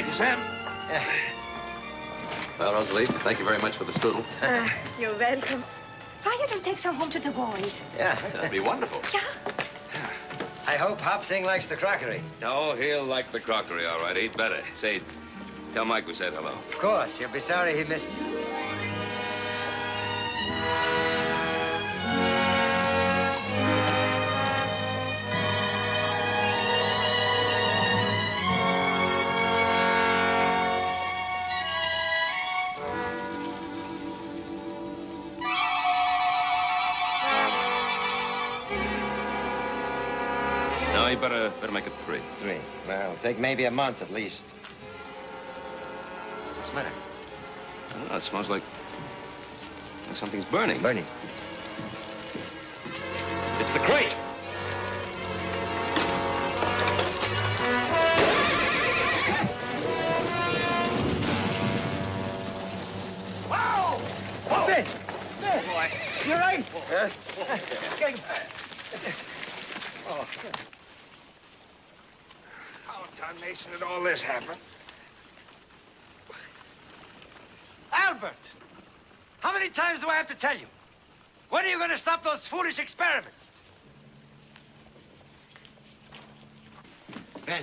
you, Sam. Well, Rosalie, thank you very much for the strudel. You're welcome. Why you don't take some home to the boys? Yeah. That'd be wonderful. Yeah. I hope Hopsing likes the crockery. No, he'll like the crockery, all right. He'd better. Say, tell Mike we said hello. Of course. He'll be sorry he missed you. No, you better make it 3. 3. Well, it'll take maybe a month at least. What's the matter? I don't know, it smells like something's burning. Burning. It's the crate. Wow! Whoa! Ben! Boy, you right? Huh? Oh. How tarnation did all this happen? Albert! How many times do I have to tell you? When are you going to stop those foolish experiments? Ben,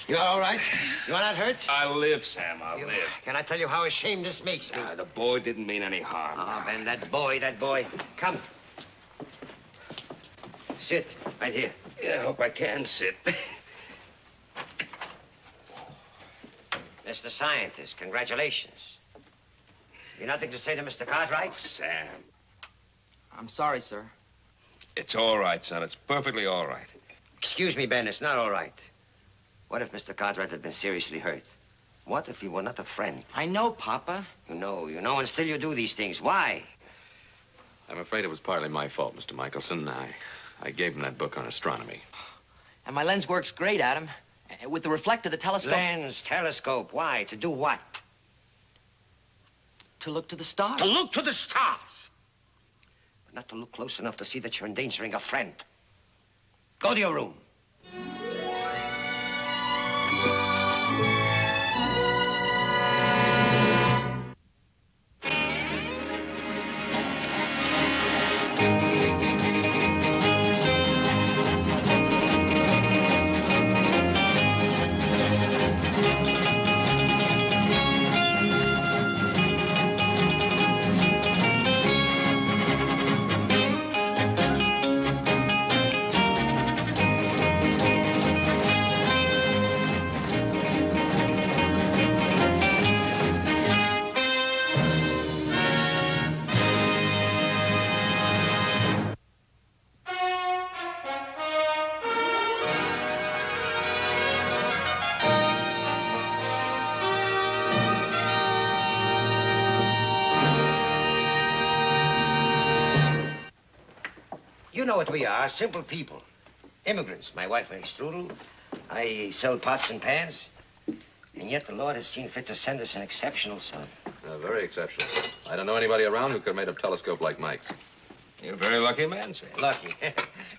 you all right? You are not hurt? I'll live, Sam. I'll live. Can I tell you how ashamed this makes me? The boy didn't mean any harm. Oh, Ben, that boy. Come. Sit right here. Yeah, I hope I can sit. Mr. Scientist, congratulations. You nothing to say to Mr. Cartwright? Oh, Sam. I'm sorry, sir. It's all right, son. It's perfectly all right. Excuse me, Ben, it's not all right. What if Mr. Cartwright had been seriously hurt? What if he were not a friend? I know, Papa. You know, and still you do these things. Why? I'm afraid it was partly my fault, Mr. Michelson. I gave him that book on astronomy. And my lens works great, Adam. With the reflector, the telescope... Lens, telescope, why? To do what? To look to the stars. To look to the stars! But not to look close enough to see that you're endangering a friend. Go to your room. You know what we are, simple people. Immigrants. My wife makes strudel. I sell pots and pans. And yet the Lord has seen fit to send us an exceptional son. Very exceptional. I don't know anybody around who could have made a telescope like Mike's. You're a very lucky man, Sam. Lucky.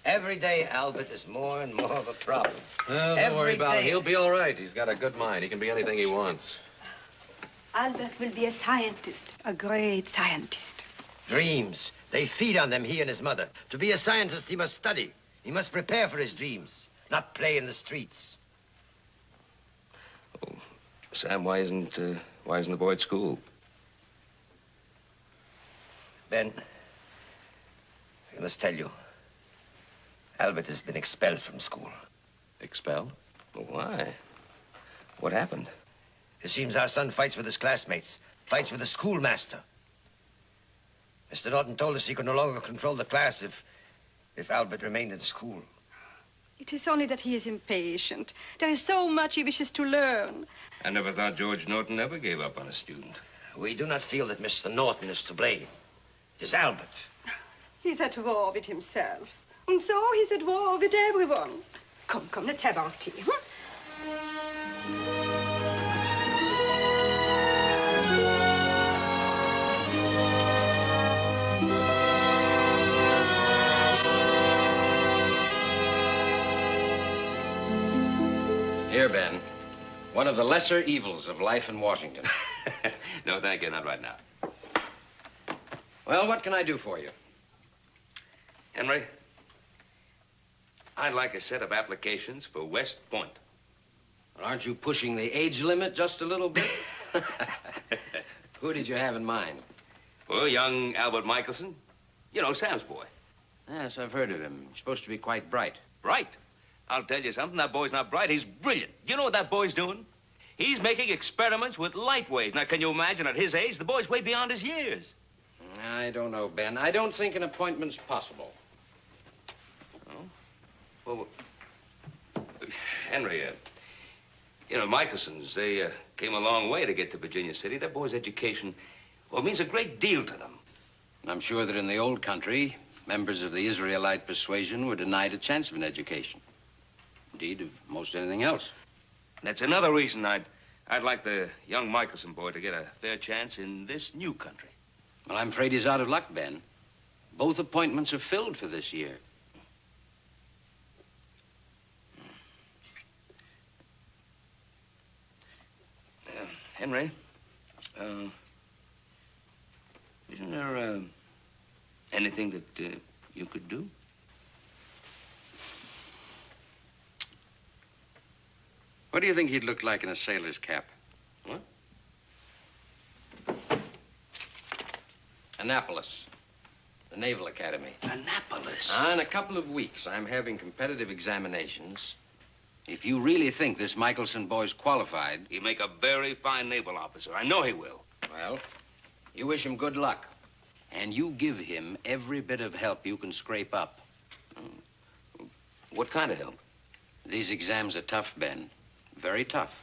Every day, Albert is more and more of a problem. Well, don't worry about it. day. He'll be all right. He's got a good mind. He can be anything he wants. Albert will be a scientist, a great scientist. Dreams. They feed on them, he and his mother. To be a scientist, he must study. He must prepare for his dreams, not play in the streets. Oh, Sam, why isn't the boy at school? Ben, I must tell you, Albert has been expelled from school. Expelled? Why? What happened? It seems our son fights with his classmates, fights with the schoolmaster. Mr. Norton told us he could no longer control the class if Albert remained in school. It is only that he is impatient. There is so much he wishes to learn. I never thought George Norton ever gave up on a student. We do not feel that Mr. Norton is to blame. It is Albert. He's at war with himself. And so he's at war with everyone. Come, let's have our tea, huh? Here, Ben. One of the lesser evils of life in Washington. No, thank you, not right now. Well, what can I do for you? Henry, I'd like a set of applications for West Point. Well, aren't you pushing the age limit just a little bit? Who did you have in mind? Well, young Albert Michelson. You know, Sam's boy. Yes, I've heard of him. He's supposed to be quite bright. Bright? I'll tell you something. That boy's not bright. He's brilliant. You know what that boy's doing? He's making experiments with light waves. Now, can you imagine at his age, the boy's way beyond his years. I don't know, Ben. I don't think an appointment's possible. Oh? Well, Henry, you know, Michelsons, they came a long way to get to Virginia City. That boy's education, well, means a great deal to them. And I'm sure that in the old country, members of the Israelite persuasion were denied a chance of an education. Indeed, of most anything else. That's another reason I'd like the young Michelson boy to get a fair chance in this new country. Well, I'm afraid he's out of luck, Ben. Both appointments are filled for this year. Henry, isn't there anything that you could do? What do you think he'd look like in a sailor's cap? What? Annapolis, the Naval Academy. Annapolis? In a couple of weeks, I'm having competitive examinations. If you really think this Michelson boy's qualified... He'll make a very fine naval officer. I know he will. Well, you wish him good luck. And you give him every bit of help you can scrape up. What kind of help? These exams are tough, Ben. Very tough.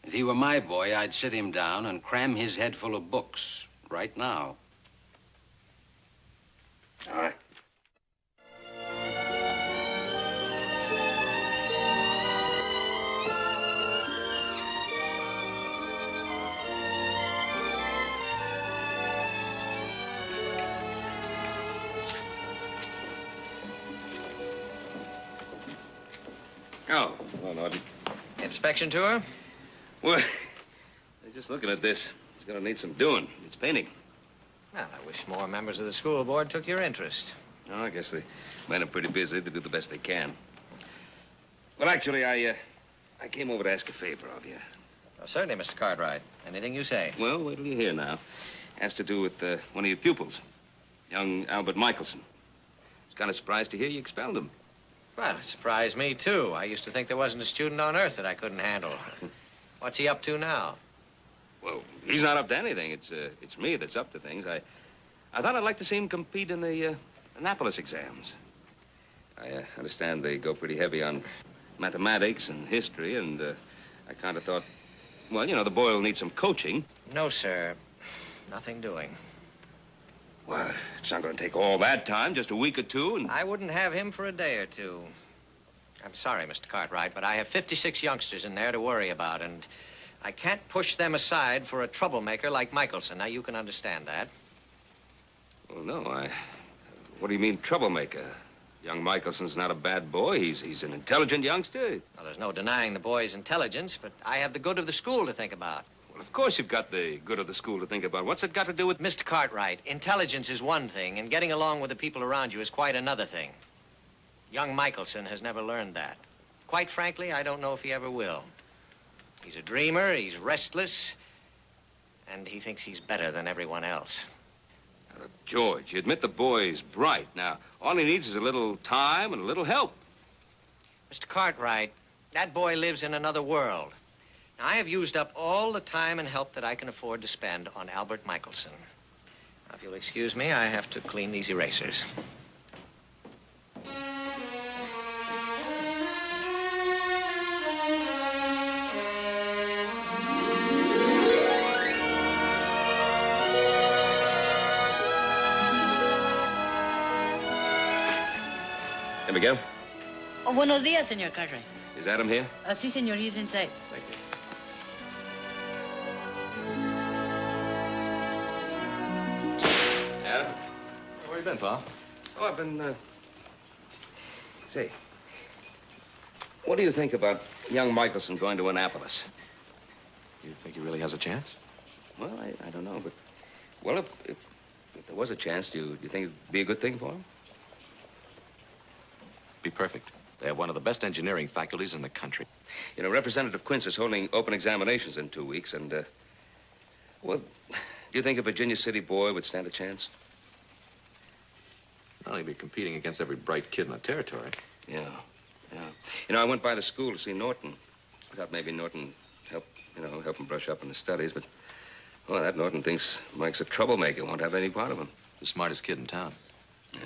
If he were my boy, I'd sit him down and cram his head full of books right now. All right. Oh, well, Norton. Inspection tour? Well, just looking at this, it's gonna need some doing. It's painting. Well, I wish more members of the school board took your interest. Oh, I guess the men are pretty busy. They do the best they can. Well, actually, I came over to ask a favor of you. Oh, certainly, Mr. Cartwright. Anything you say. Well, wait till you hear now. Has to do with one of your pupils, young Albert Michelson. I was kind of surprised to hear you expelled him. Well, it surprised me, too. I used to think there wasn't a student on earth that I couldn't handle. What's he up to now? Well, he's not up to anything. It's me that's up to things. I thought I'd like to see him compete in the Annapolis exams. I understand they go pretty heavy on mathematics and history, and I kind of thought, well, you know, the boy will need some coaching. No, sir. Nothing doing. Well, it's not going to take all that time, just a week or two, and... I wouldn't have him for a day or two. I'm sorry, Mr. Cartwright, but I have 56 youngsters in there to worry about, and I can't push them aside for a troublemaker like Michelson. Now, you can understand that. Well, no, what do you mean, troublemaker? Young Michelson's not a bad boy. He's an intelligent youngster. Well, there's no denying the boy's intelligence, but I have the good of the school to think about. Well, of course you've got the good of the school to think about. What's it got to do with... Mr. Cartwright, intelligence is one thing, and getting along with the people around you is quite another thing. Young Michelson has never learned that. Quite frankly, I don't know if he ever will. He's a dreamer, he's restless, and he thinks he's better than everyone else. George, you admit the boy's bright. Now, all he needs is a little time and a little help. Mr. Cartwright, that boy lives in another world. Now, I have used up all the time and help that I can afford to spend on Albert Michelson. Now, if you'll excuse me, I have to clean these erasers. Here we go. Oh, buenos días, señor Cartwright. Is Adam here? Sí, señor, he's inside. Thank you. Adam? Where you been, Pa? Oh, I've been, Say, What do you think about young Michelson going to Annapolis? You think he really has a chance? Well, I don't know, but... Well, if there was a chance, do you think it'd be a good thing for him? Be perfect. They have one of the best engineering faculties in the country. You know, Representative Quince is holding open examinations in 2 weeks, and, well, do you think a Virginia City boy would stand a chance? Well, he'd be competing against every bright kid in the territory. Yeah. You know, I went by the school to see Norton. I thought maybe Norton help him brush up in the studies, but, well, that Norton thinks Mike's a troublemaker, won't have any part of him. The smartest kid in town. Yeah.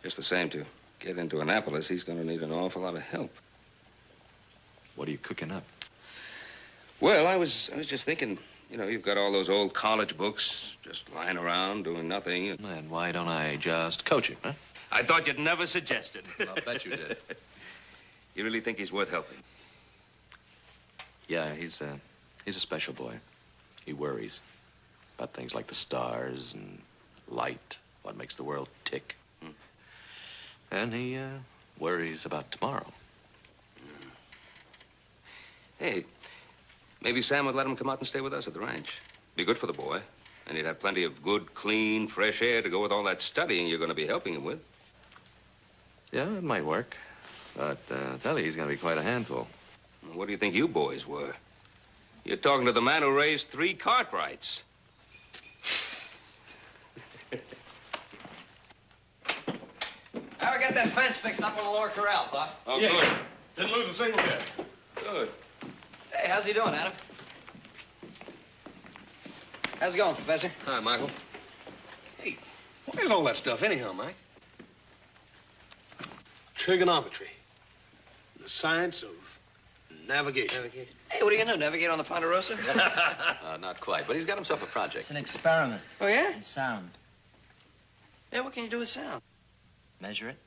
Just the same, to get into Annapolis, he's going to need an awful lot of help. What are you cooking up? Well, I was just thinking, you know, you've got all those old college books just lying around doing nothing. And why don't I just coach him, huh? I thought you'd never suggest it. I'll bet you did. You really think he's worth helping? Yeah, he's a special boy. He worries about things like the stars and light, what makes the world tick. And he worries about tomorrow. Hey, maybe Sam would let him come out and stay with us at the ranch. Be good for the boy. And he'd have plenty of good, clean, fresh air to go with all that studying you're going to be helping him with. Yeah, it might work. But I'll tell you, he's going to be quite a handful. What do you think you boys were? You're talking to the man who raised 3 Cartwrights. How we got that fence fixed up on the lower corral, Buck? Oh, Yeah. good. Didn't lose a single bit. Good. Hey, how's he doing, Adam? How's it going, Professor? Hi, Michael. Hey, what is all that stuff anyhow, Mike? Trigonometry. The science of navigation. Hey, what are you gonna do, navigate on the Ponderosa? Not quite, but he's got himself a project. It's an experiment Oh, yeah? in sound. Yeah, what can you do with sound? Measure it.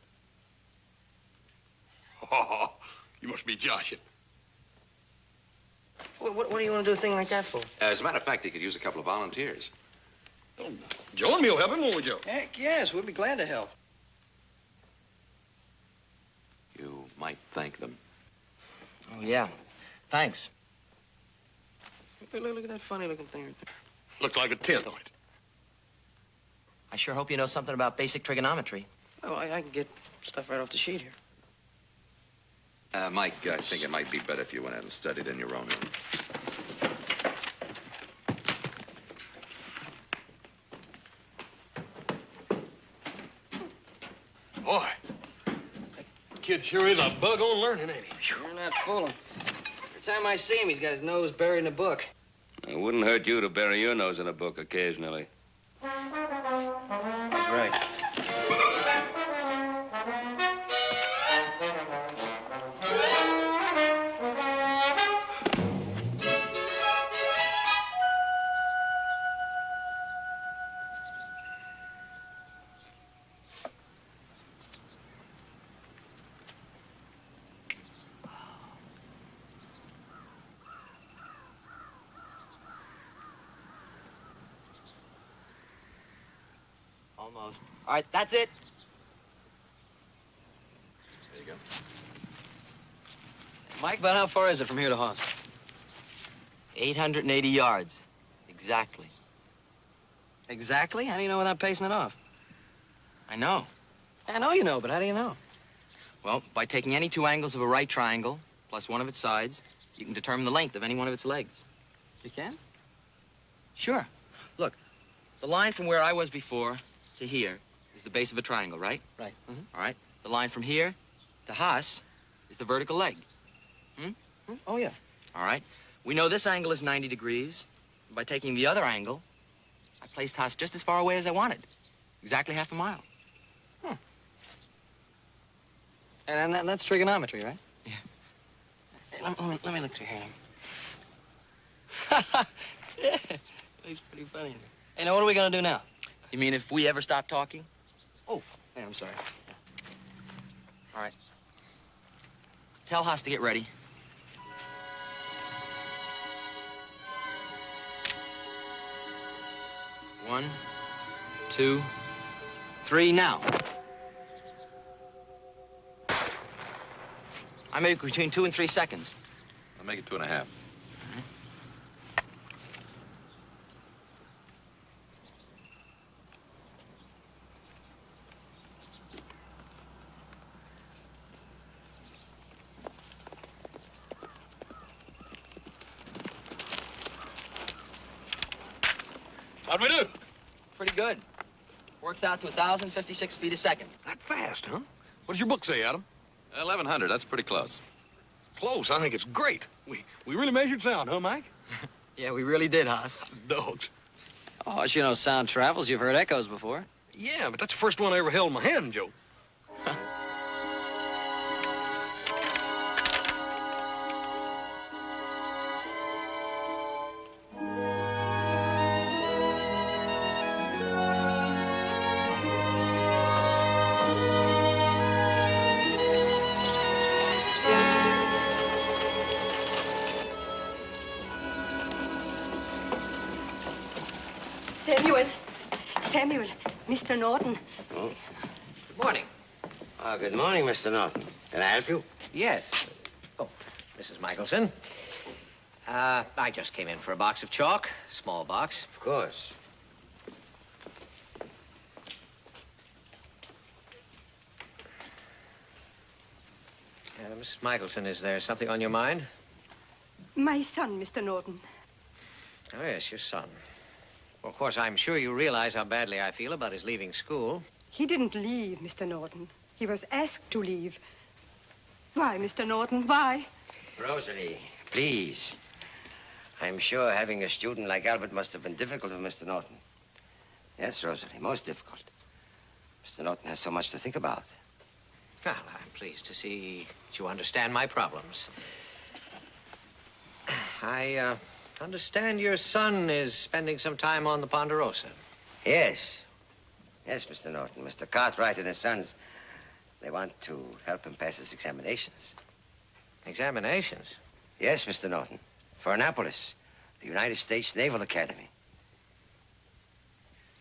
Oh, you must be joshing. What do you want to do a thing like that for? As a matter of fact, he could use a couple of volunteers. Oh, Joe and me will help him, won't we, Joe? Heck, yes, we'd be glad to help. You might thank them. Oh, yeah. Thanks. Look at that funny-looking thing right there. Looks like a tent on it. I sure hope you know something about basic trigonometry. Oh, I can get stuff right off the sheet here. Mike, I think it might be better if you went out and studied in your own room. Boy, that kid sure is a bug on learning, ain't he? You're not fooling. Every time I see him, he's got his nose buried in a book. It wouldn't hurt you to bury your nose in a book occasionally. That's right. Almost. All right, that's it. There you go. Mike, about how far is it from here to Haas? 880 yards. Exactly. Exactly? How do you know without pacing it off? I know. I know you know, but how do you know? Well, by taking any 2 angles of a right triangle, plus one of its sides, you can determine the length of any one of its legs. You can? Sure. Look, the line from where I was before to here is the base of a triangle, right? Right. Mm-hmm. All right. The line from here to Haas is the vertical leg. Oh, yeah. All right. We know this angle is 90 degrees. By taking the other angle, I placed Haas just as far away as I wanted. Exactly half a mile. And that's trigonometry, right? Yeah. Hey, let me look through here. Yeah, looks pretty funny. Hey, now what are we gonna do now? You mean if we ever stop talking? Oh, hey, I'm sorry. All right. Tell Haas to get ready. One, 2, 3, now. I make between 2 and 3 seconds. I'll make it 2.5. How'd we do? Pretty good. Works out to 1,056 feet a second. That fast, huh? What does your book say, Adam? 1,100, that's pretty close. Close. I think it's great. We really measured sound, huh, Mike? Yeah, we really did, Haas. Dogs. Oh, as you know, sound travels. You've heard echoes before. Yeah, but that's the first one I ever held in my hand, Joe. Samuel, Mr. Norton. Oh. Good morning. Good morning, Mr. Norton. Can I help you? Yes. Oh, Mrs. Michelson. I just came in for a box of chalk. Small box. Of course. Mrs. Michelson, is there something on your mind? My son, Mr. Norton. Oh, yes, your son. Well, of course, I'm sure you realize how badly I feel about his leaving school. He didn't leave, Mr. Norton. He was asked to leave. Why, Mr. Norton, why? Rosalie, please. I'm sure having a student like Albert must have been difficult for Mr. Norton. Yes, Rosalie, most difficult. Mr. Norton has so much to think about. Well, I'm pleased to see that you understand my problems. I understand your son is spending some time on the Ponderosa. Yes. Yes, Mr. Norton. Mr. Cartwright and his sons, they want to help him pass his examinations. Examinations? Yes, Mr. Norton. For Annapolis, the United States Naval Academy.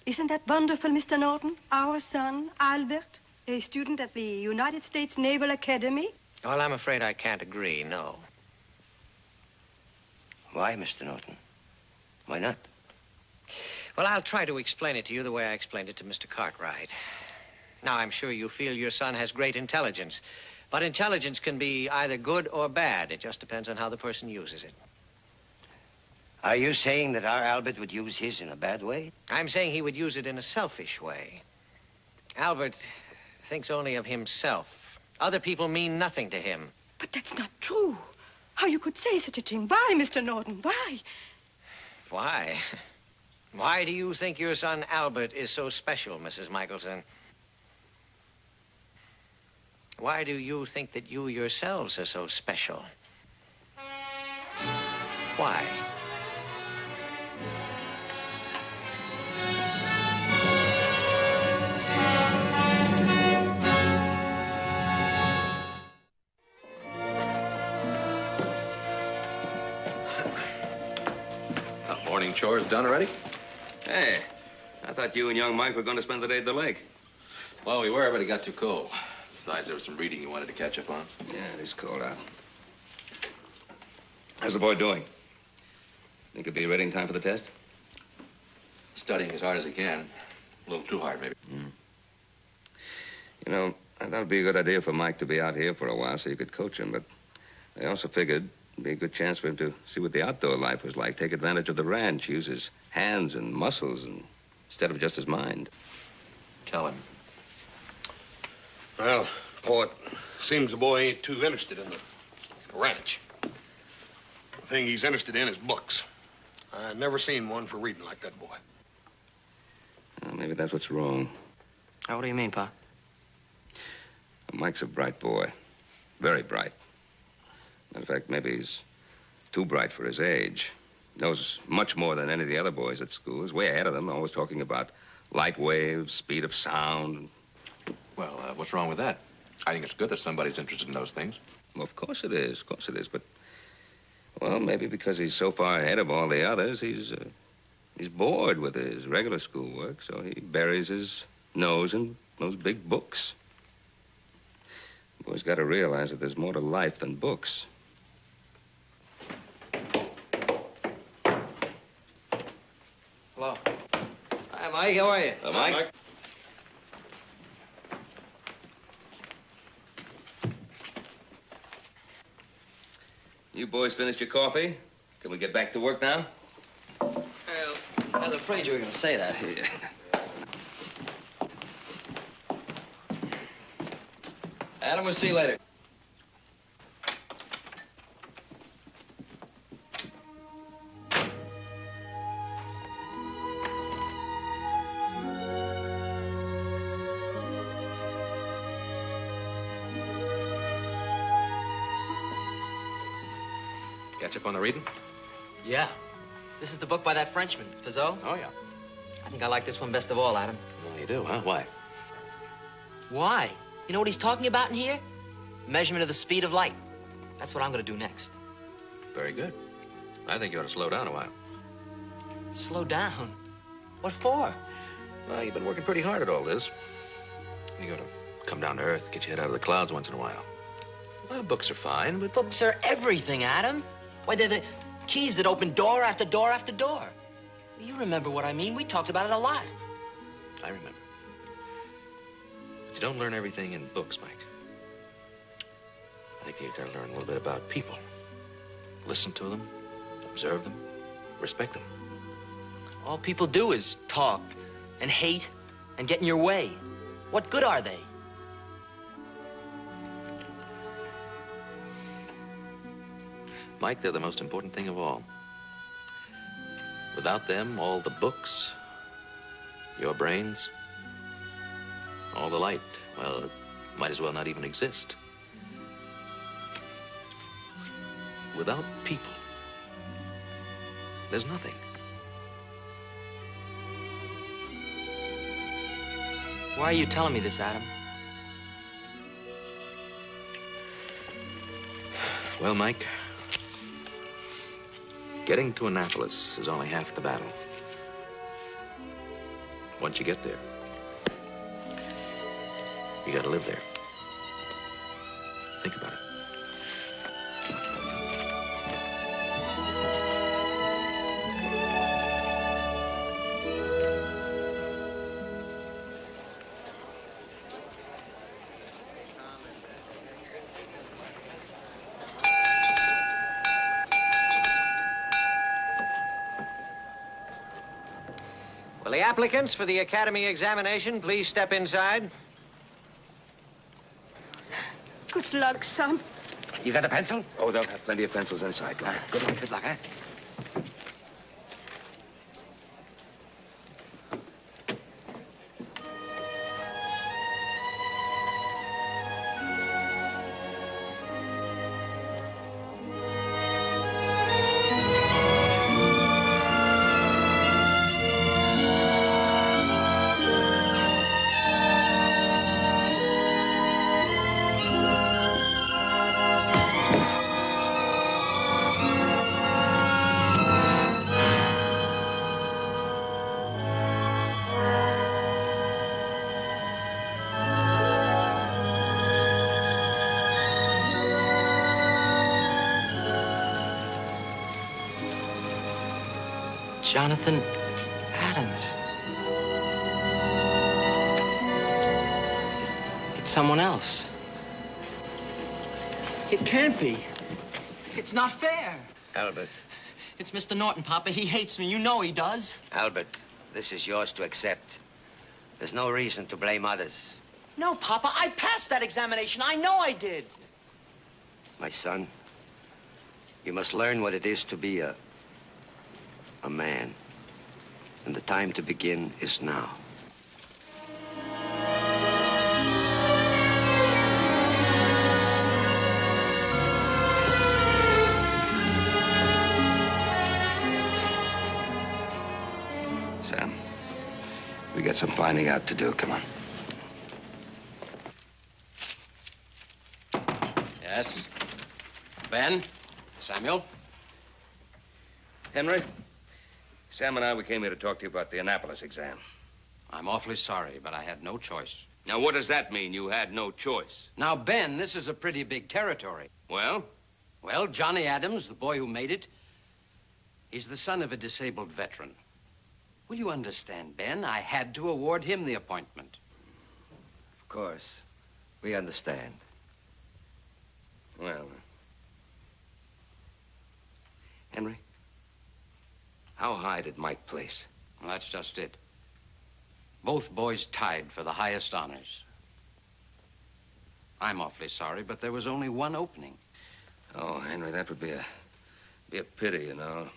Isn't that wonderful, Mr. Norton? Our son, Albert, a student at the United States Naval Academy? Well, I'm afraid I can't agree, no. Why, Mr. Norton? Why not? Well, I'll try to explain it to you the way I explained it to Mr. Cartwright. Now, I'm sure you feel your son has great intelligence, but intelligence can be either good or bad. It just depends on how the person uses it. Are you saying that our Albert would use his in a bad way? I'm saying he would use it in a selfish way. Albert thinks only of himself. Other people mean nothing to him. But that's not true. How you could say such a thing? Why, Mr. Norton? Why? Why? Why do you think your son Albert is so special, Mrs. Michelson? Why do you think that you yourselves are so special? Why? Morning chores done already? Hey, I thought you and young Mike were going to spend the day at the lake. Well, we were, but it got too cold. Besides, there was some reading you wanted to catch up on. Yeah, it is cold out. How's the boy doing? Think he'll be ready in time for the test? Studying as hard as he can. A little too hard, maybe. You know, I thought it'd be a good idea for Mike to be out here for a while so you could coach him, but I also figured it'd be a good chance for him to see what the outdoor life was like, take advantage of the ranch, use his hands and muscles instead of just his mind. Tell him. Well, Pa, it seems the boy ain't too interested in the ranch. The thing he's interested in is books. I've never seen one for reading like that boy. Well, maybe that's what's wrong. Oh, what do you mean, Pa? Mike's a bright boy. Very bright. In fact, maybe he's too bright for his age. Knows much more than any of the other boys at school. He's way ahead of them, always talking about light waves, speed of sound. Well, what's wrong with that? I think it's good that somebody's interested in those things. Well, of course it is. Of course it is. But, well, maybe because he's so far ahead of all the others, he's bored with his regular schoolwork, so he buries his nose in those big books. Boy's got to realize that there's more to life than books. Hello. Hi, Mike. How are you? Mike? You boys finished your coffee? Can we get back to work now? Well, I was afraid you were going to say that. Adam, we'll see you later. Catch up on the reading? Yeah. This is the book by that Frenchman, Fizot. Oh, yeah. I think I like this one best of all, Adam. Well, you do, huh? Why? Why? You know what he's talking about in here? Measurement of the speed of light. That's what I'm going to do next. Very good. I think you ought to slow down a while. Slow down? What for? Well, you've been working pretty hard at all this. You got to come down to earth, get your head out of the clouds once in a while. Well, books are fine, but... Books are everything, Adam. Why, they're the keys that open door after door after door. You remember what I mean. We talked about it a lot. I remember. You don't learn everything in books, Mike. I think you got to learn a little bit about people. Listen to them, observe them, respect them. All people do is talk and hate and get in your way. What good are they? Mike, they're the most important thing of all. Without them, all the books, your brains, all the light, well, it might as well not even exist. Without people, there's nothing. Why are you telling me this, Adam? Well, Mike, getting to Annapolis is only half the battle. Once you get there, you gotta live there. Think about it. Will the applicants for the Academy examination please step inside? Good luck, son. You got a pencil? Oh, they'll have plenty of pencils inside. Go on. Good luck, huh? Jonathan Adams. It's someone else. It can't be. It's not fair. Albert. It's Mr. Norton, Papa. He hates me. You know he does. Albert, this is yours to accept. There's no reason to blame others. No, Papa. I passed that examination. I know I did. My son, you must learn what it is to be a man. And the time to begin is now. Sam, we got some finding out to do. Come on. Yes? Ben? Samuel? Henry, Sam and I, we came here to talk to you about the Annapolis exam. I'm awfully sorry, but I had no choice. Now, what does that mean? You had no choice. Now, Ben, this is a pretty big territory. Well? Well, Johnny Adams, the boy who made it, he's the son of a disabled veteran. Will you understand, Ben? I had to award him the appointment. Of course. We understand. Well, Henry, how high did Mike place? Well, that's just it. Both boys tied for the highest honors. I'm awfully sorry, but there was only one opening. Oh, Henry, that would be a pity, you know.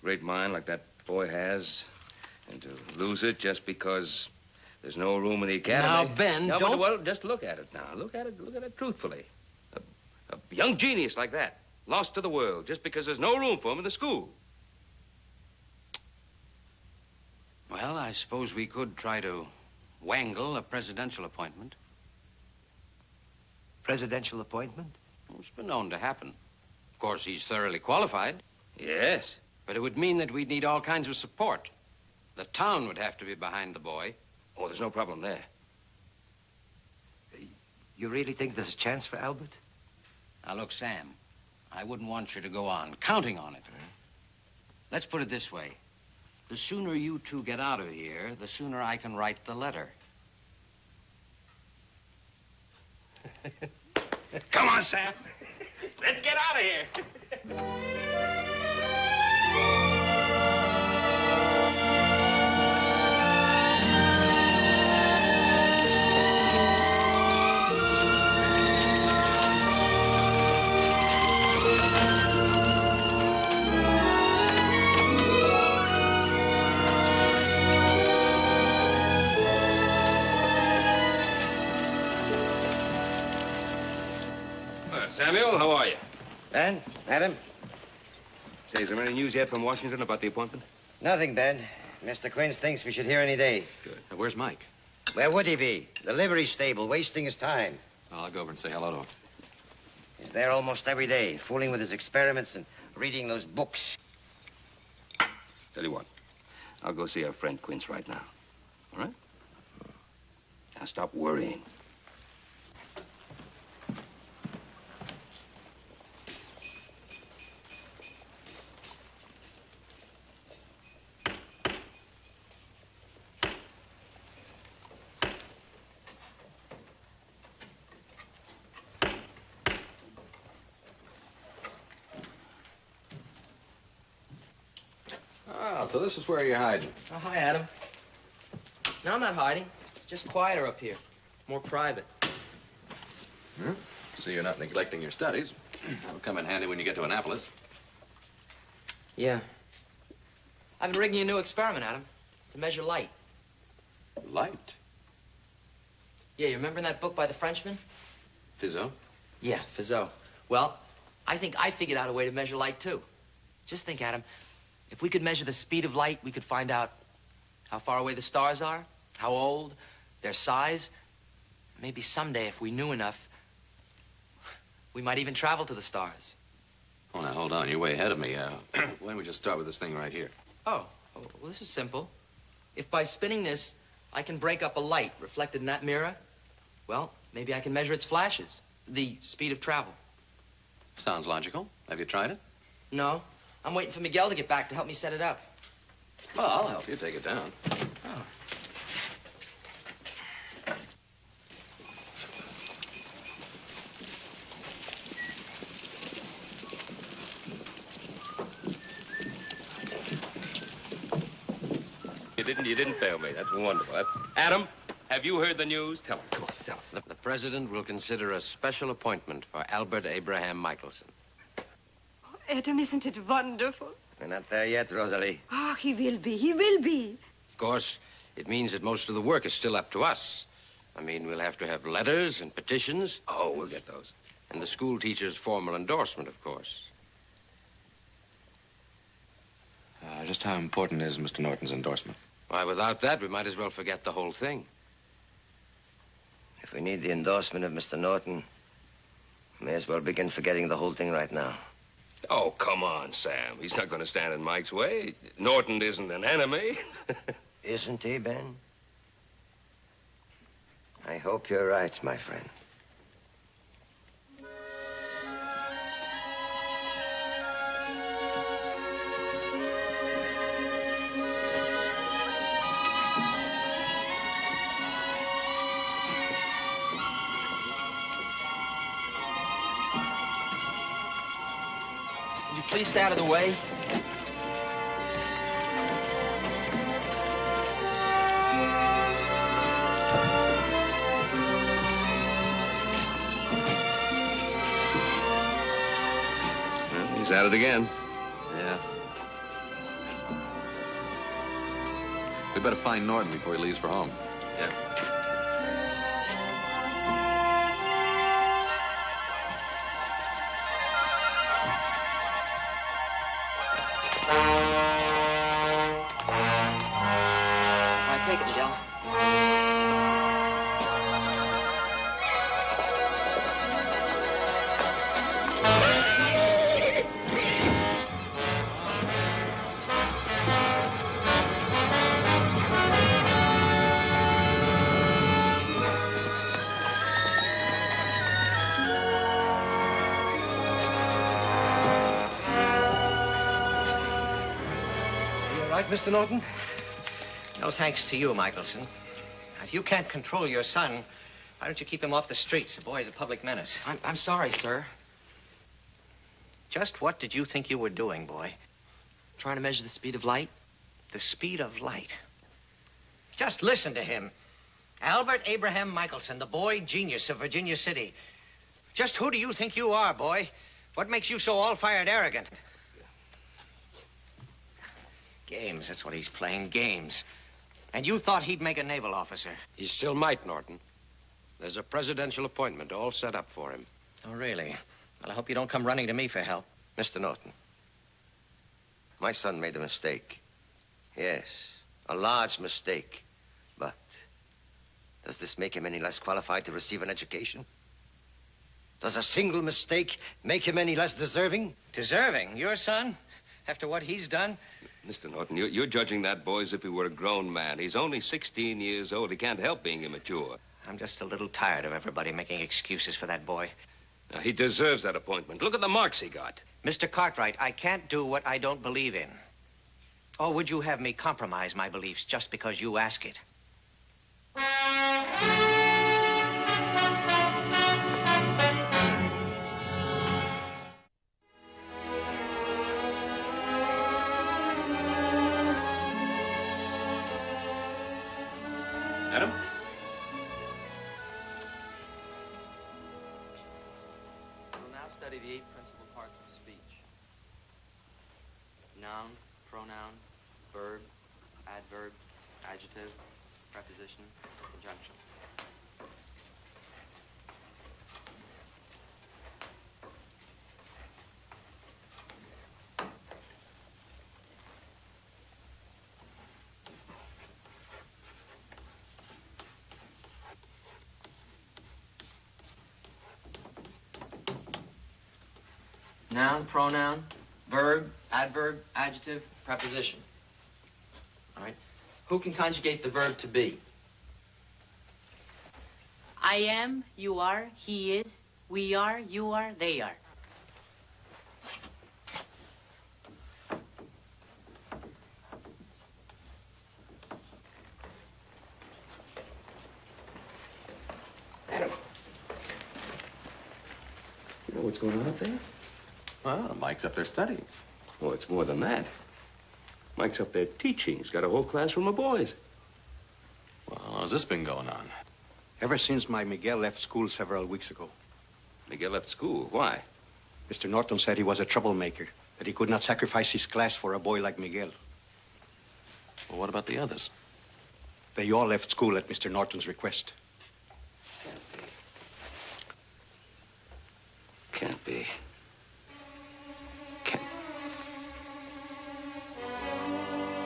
Great mind like that boy has, and to lose it just because there's no room in the academy. Now, Ben, no, don't... Well, just look at it now. Look at it truthfully. A young genius like that, lost to the world just because there's no room for him in the school. Well, I suppose we could try to wangle a presidential appointment. Presidential appointment? Well, it's been known to happen. Of course, he's thoroughly qualified. Yes. But it would mean that we'd need all kinds of support. The town would have to be behind the boy. Oh, there's no problem there. You really think there's a chance for Albert? Now, look, Sam, I wouldn't want you to go on counting on it. Let's put it this way. The sooner you two get out of here, the sooner I can write the letter. Come on, Sam. Let's get out of here. Samuel, how are you? Ben, Adam? Say, is there any news yet from Washington about the appointment? Nothing, Ben. Mr. Quince thinks we should hear any day. Good. Now, where's Mike? Where would he be? The livery stable, wasting his time. Well, I'll go over and say hello to him. He's there almost every day, fooling with his experiments and reading those books. Tell you what, I'll go see our friend Quince right now. All right? Now stop worrying. Oh, so this is where you're hiding. Oh, hi, Adam. No, I'm not hiding. It's just quieter up here. More private. Hmm? So you're not neglecting your studies. That'll come in handy when you get to Annapolis. Yeah. I've been rigging a new experiment, Adam, to measure light. Light? Yeah, you remember in that book by the Frenchman? Fizeau? Yeah, Fizeau. Well, I think I figured out a way to measure light, too. Just think, Adam, if we could measure the speed of light, we could find out how far away the stars are, how old, their size. Maybe someday, if we knew enough, we might even travel to the stars. Oh, now, hold on. You're way ahead of me. Why don't we just start with this thing right here? Oh, well, this is simple. If by spinning this, I can break up a light reflected in that mirror, well, maybe I can measure its flashes, the speed of travel. Sounds logical. Have you tried it? No. I'm waiting for Miguel to get back to help me set it up. Well, I'll help you take it down. Oh. You didn't fail me. That's wonderful. Adam, have you heard the news? Tell him. Come on, tell him. The president will consider a special appointment for Albert Abraham Michelson. Oh, Adam, isn't it wonderful? We're not there yet, Rosalie. Oh, he will be. He will be. Of course, it means that most of the work is still up to us. I mean, we'll have to have letters and petitions. Oh, we'll get those. And the school teacher's formal endorsement, of course. Just how important is Mr. Norton's endorsement? Why, without that, we might as well forget the whole thing. If we need the endorsement of Mr. Norton, we may as well begin forgetting the whole thing right now. Oh, come on, Sam. He's not going to stand in Mike's way. Norton isn't an enemy. Isn't he, Ben? I hope you're right, my friend. Would you please stay out of the way? Well, he's at it again. Yeah. We better find Norton before he leaves for home. Yeah. Take it, McDougall. You all right, Mr. Norton? No thanks to you, Michelson. If you can't control your son, why don't you keep him off the streets? The boy's a public menace. I'm sorry, sir. Just what did you think you were doing, boy? Trying to measure the speed of light? The speed of light. Just listen to him. Albert Abraham Michelson, the boy genius of Virginia City. Just who do you think you are, boy? What makes you so all-fired arrogant? Games, that's what he's playing, games. And you thought he'd make a naval officer. He still might, Norton. There's a presidential appointment all set up for him. Oh, really? Well, I hope you don't come running to me for help. Mr. Norton, my son made a mistake. Yes, a large mistake. But does this make him any less qualified to receive an education? Does a single mistake make him any less deserving? Deserving? Your son? After what he's done? Mr. Norton, you're judging that boy as if he were a grown man. He's only 16 years old. He can't help being immature. I'm just a little tired of everybody making excuses for that boy. Now, he deserves that appointment. Look at the marks he got. Mr. Cartwright, I can't do what I don't believe in. Or would you have me compromise my beliefs just because you ask it? Adam? We'll now study the 8 principal parts of speech. Noun, pronoun, verb, adverb, adjective, preposition, conjunction. Noun, pronoun, verb, adverb, adjective, preposition. All right. Who can conjugate the verb to be? I am, you are, he is, we are, you are, they are. Adam. You know what's going on up there? Well, Mike's up there studying. Oh, it's more than that. Mike's up there teaching. He's got a whole classroom of boys. Well, how's this been going on? Ever since my Miguel left school several weeks ago. Miguel left school. Why? Mr. Norton said he was a troublemaker, that he could not sacrifice his class for a boy like Miguel. Well, what about the others? They all left school at Mr. Norton's request. Can't be.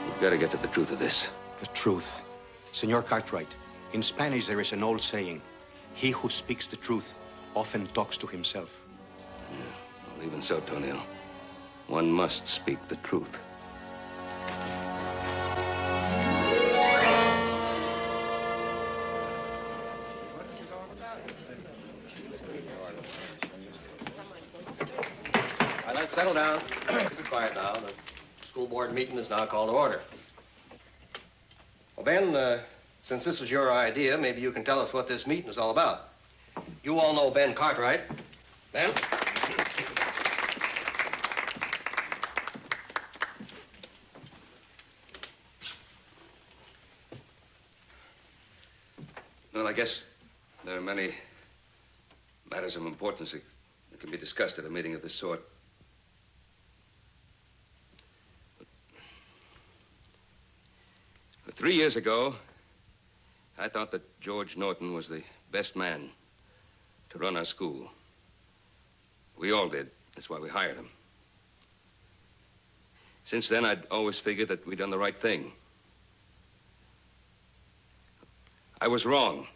We've got to get to the truth of this. The truth. Senor Cartwright, in Spanish there is an old saying, he who speaks the truth often talks to himself. Yeah, well, even so, Tonio, one must speak the truth. settle down. Be quiet now. The school board meeting is now called to order. Well, Ben, since this was your idea, maybe you can tell us what this meeting is all about. You all know Ben Cartwright. Ben? Well, I guess there are many matters of importance that can be discussed at a meeting of this sort. 3 years ago, I thought that George Norton was the best man to run our school. We all did. That's why we hired him. Since then, I'd always figured that we'd done the right thing. I was wrong.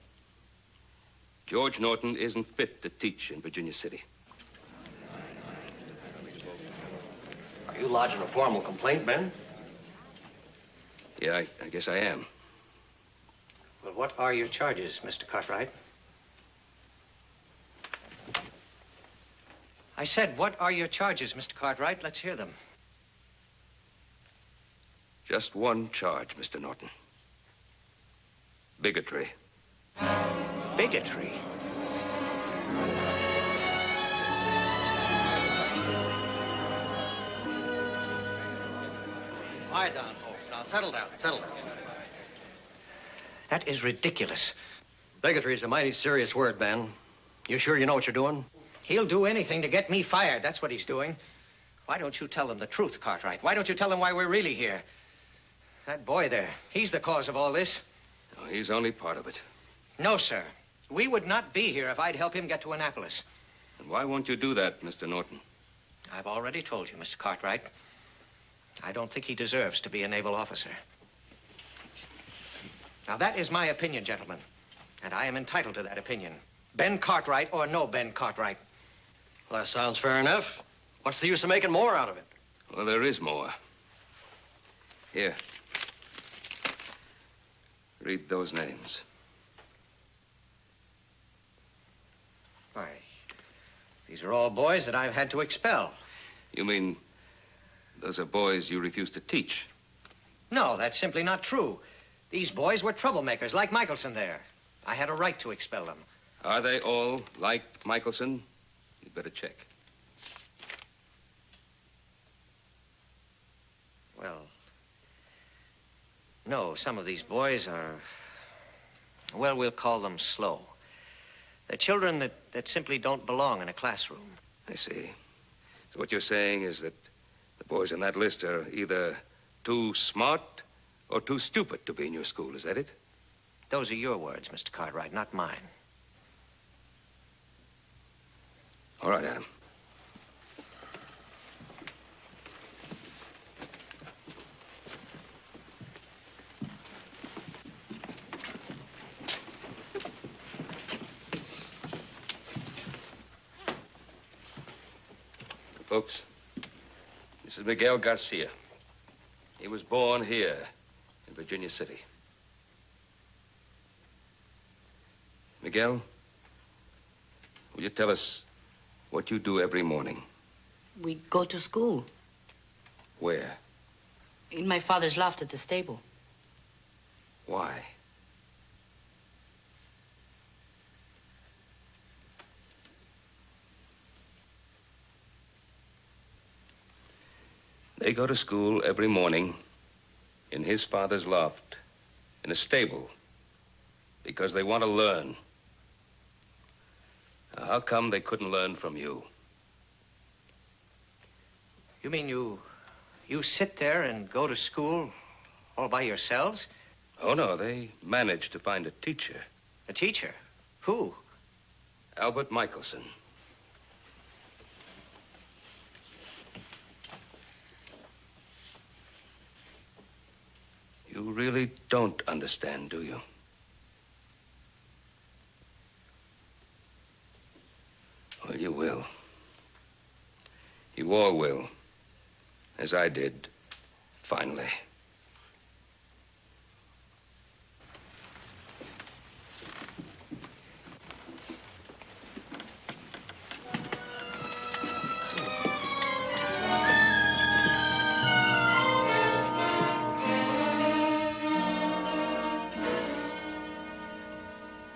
George Norton isn't fit to teach in Virginia City. Are you lodging a formal complaint, Ben? Yeah, I guess I am. Well, what are your charges, Mr. Cartwright? I said, what are your charges, Mr. Cartwright? Let's hear them. Just one charge, Mr. Norton. Bigotry. Bigotry? Quiet down, folks. Now, settle down. Settle down. That is ridiculous. Bigotry is a mighty serious word, Ben. You sure you know what you're doing? He'll do anything to get me fired. That's what he's doing. Why don't you tell them the truth, Cartwright? Why don't you tell them why we're really here? That boy there, he's the cause of all this. No, he's only part of it. No, sir. We would not be here if I'd help him get to Annapolis. And why won't you do that, Mr. Norton? I've already told you, Mr. Cartwright. I don't think he deserves to be a naval officer. Now, that is my opinion, gentlemen. And I am entitled to that opinion. Ben Cartwright or no Ben Cartwright. Well, that sounds fair enough. What's the use of making more out of it? Well, there is more. Here. Read those names. Why, these are all boys that I've had to expel. You mean those are boys you refuse to teach? No, that's simply not true. These boys were troublemakers, like Michelson there. I had a right to expel them. Are they all like Michelson? You'd better check. Well, no, some of these boys are, well, we'll call them slow. They're children that simply don't belong in a classroom. I see. So what you're saying is that the boys on that list are either too smart or too stupid to be in your school, is that it? Those are your words, Mr. Cartwright, not mine. All right, Adam. Folks, this is Miguel Garcia. He was born here in Virginia City. Miguel, will you tell us what you do every morning? We go to school. Where? In my father's loft at the stable. Why? They go to school every morning in his father's loft, in a stable, because they want to learn. Now, how come they couldn't learn from you? You mean you sit there and go to school all by yourselves? Oh, no, they managed to find a teacher. A teacher? Who? Albert Michelson. You really don't understand, do you? Well, you will. You all will. As I did, finally.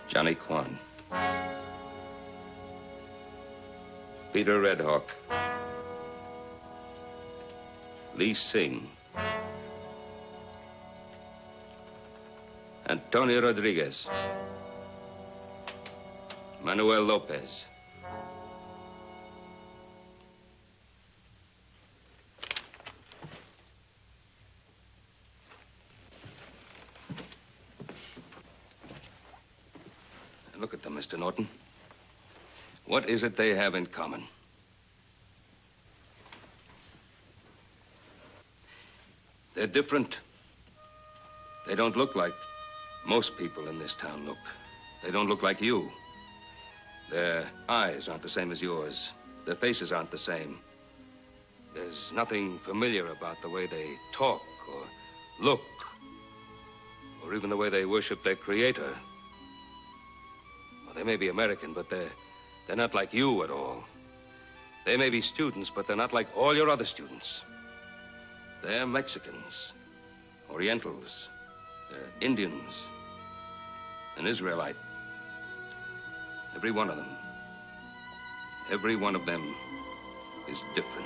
Johnny Kwan. Peter Redhawk. Lee Singh. Antonio Rodriguez. Manuel Lopez. Look at them, Mr. Norton. What is it they have in common? They're different. They don't look like most people in this town look. They don't look like you. Their eyes aren't the same as yours. Their faces aren't the same. There's nothing familiar about the way they talk or look, or even the way they worship their creator. Well, they may be American, but they're not like you at all. They may be students, but they're not like all your other students. They're Mexicans, Orientals, they're Indians, an Israelite. Every one of them. Every one of them is different.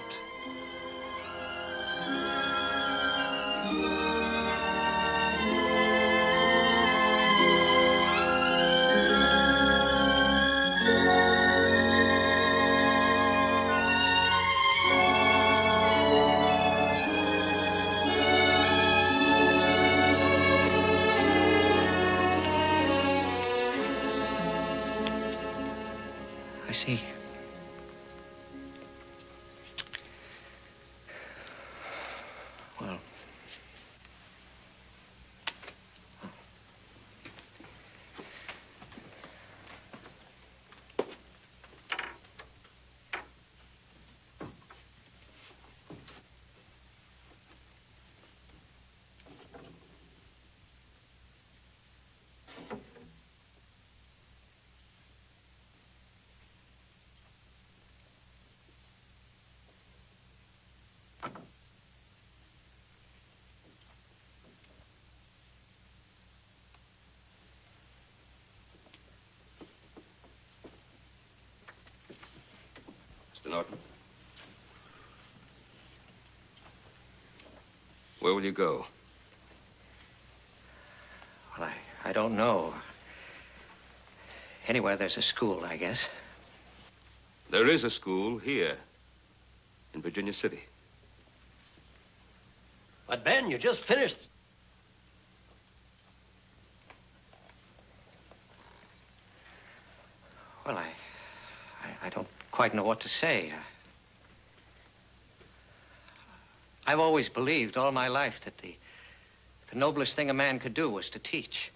I see. Well. Mr. Norton. Where will you go? Well, I don't know. Anywhere there's a school, I guess. There is a school here in Virginia City. But, Ben, you just finished. Well, I don't quite know what to say. I've always believed all my life that the noblest thing a man could do was to teach.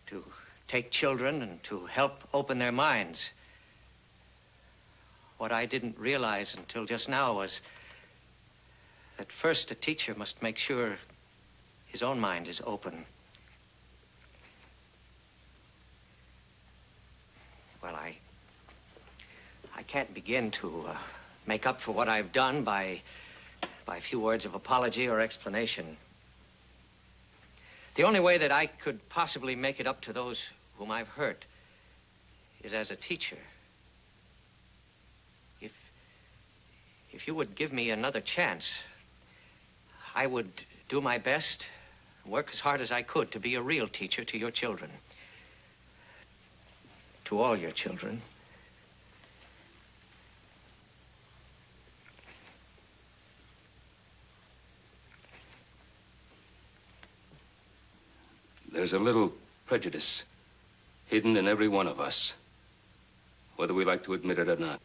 To take children and to help open their minds. What I didn't realize until just now was that first a teacher must make sure his own mind is open. Well, I can't begin to make up for what I've done by a few words of apology or explanation. The only way that I could possibly make it up to those whom I've hurt is as a teacher. If you would give me another chance, I would do my best, work as hard as I could to be a real teacher to your children. To all your children. There's a little prejudice hidden in every one of us, whether we like to admit it or not.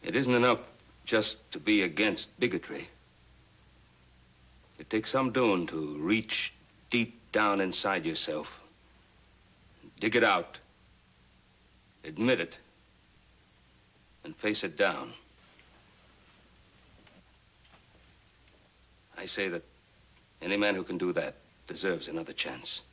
It isn't enough just to be against bigotry. It takes some doing to reach deep down inside yourself, dig it out, admit it, and face it down. I say that any man who can do that deserves another chance.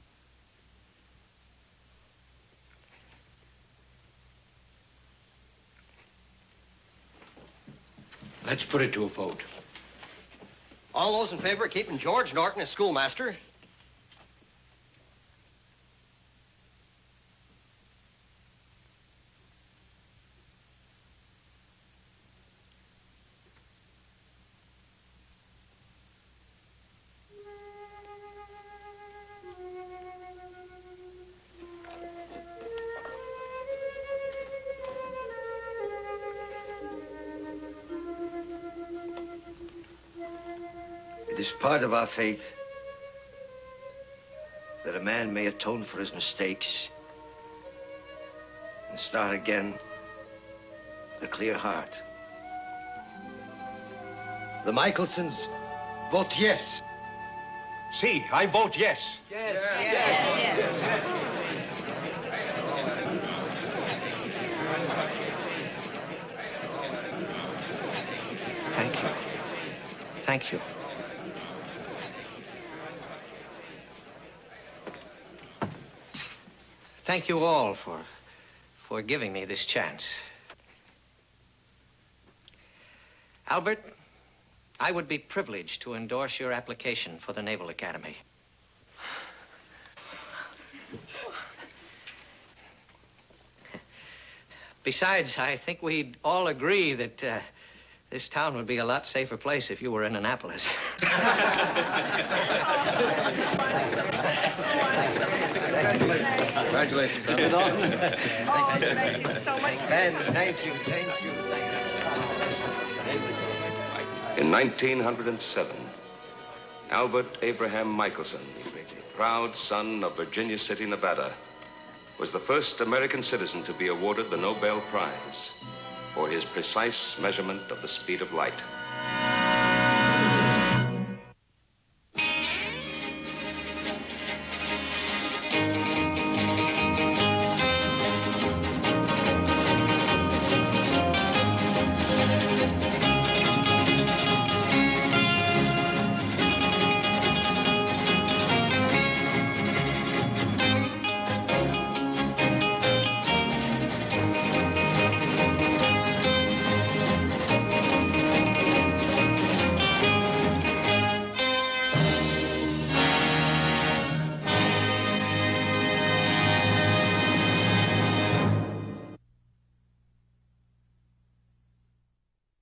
Let's put it to a vote. All those in favor of keeping George Norton as schoolmaster? is part of our faith that a man may atone for his mistakes and start again with a clear heart. The Michelsons vote yes. See, I vote yes. Thank you. Thank you. Thank you all for giving me this chance. Albert, I would be privileged to endorse your application for the Naval Academy. Besides, I think we'd all agree that this town would be a lot safer place if you were in Annapolis. Congratulations. Thank you so much. Ben, thank you. In 1907, Albert Abraham Michelson, proud son of Virginia City, Nevada, was the first American citizen to be awarded the Nobel Prize for his precise measurement of the speed of light.